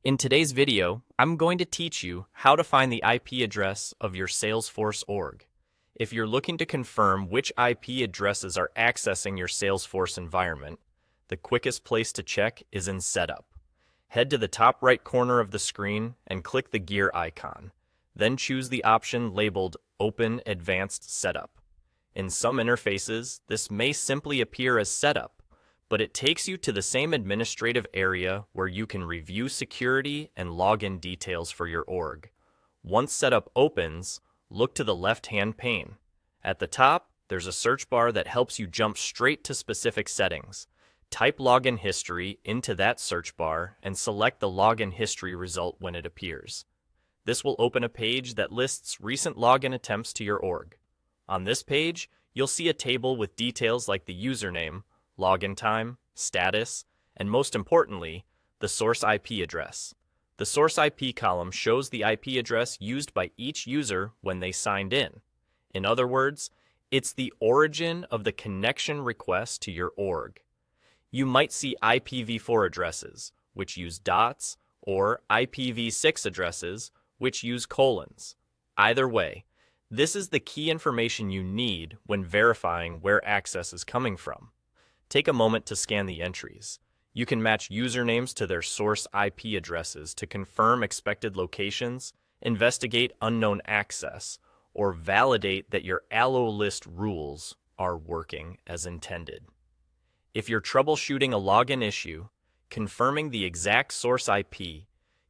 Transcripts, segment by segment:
In today's video, I'm going to teach you how to find the IP address of your Salesforce org. If you're looking to confirm which IP addresses are accessing your Salesforce environment, the quickest place to check is in Setup. Head to the top right corner of the screen and click the gear icon. Then choose the option labeled Open Advanced Setup. In some interfaces, this may simply appear as Setup, but it takes you to the same administrative area where you can review security and login details for your org. Once Setup opens, look to the left-hand pane. At the top, there's a search bar that helps you jump straight to specific settings. Type login history into that search bar and select the login history result when it appears. This will open a page that lists recent login attempts to your org. On this page, you'll see a table with details like the username, login time, status, and most importantly, the source IP address. The source IP column shows the IP address used by each user when they signed in. In other words, it's the origin of the connection request to your org. You might see IPv4 addresses, which use dots, or IPv6 addresses, which use colons. Either way, this is the key information you need when verifying where access is coming from. Take a moment to scan the entries. You can match usernames to their source IP addresses to confirm expected locations, investigate unknown access, or validate that your allowlist rules are working as intended. If you're troubleshooting a login issue, confirming the exact source IP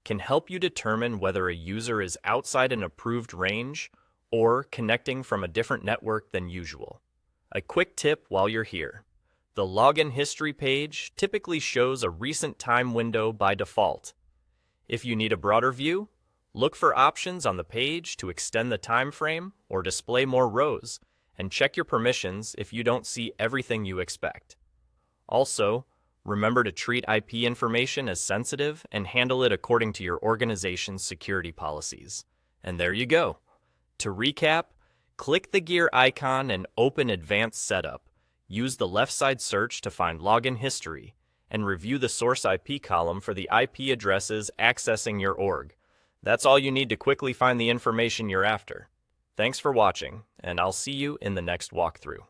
can help you determine whether a user is outside an approved range or connecting from a different network than usual. A quick tip while you're here. The login history page typically shows a recent time window by default. If you need a broader view, look for options on the page to extend the time frame or display more rows, and check your permissions if you don't see everything you expect. Also, remember to treat IP information as sensitive and handle it according to your organization's security policies. And there you go. To recap, click the gear icon and open Advanced Setup. Use the left side search to find login history, and review the source IP column for the IP addresses accessing your org. That's all you need to quickly find the information you're after. Thanks for watching, and I'll see you in the next walkthrough.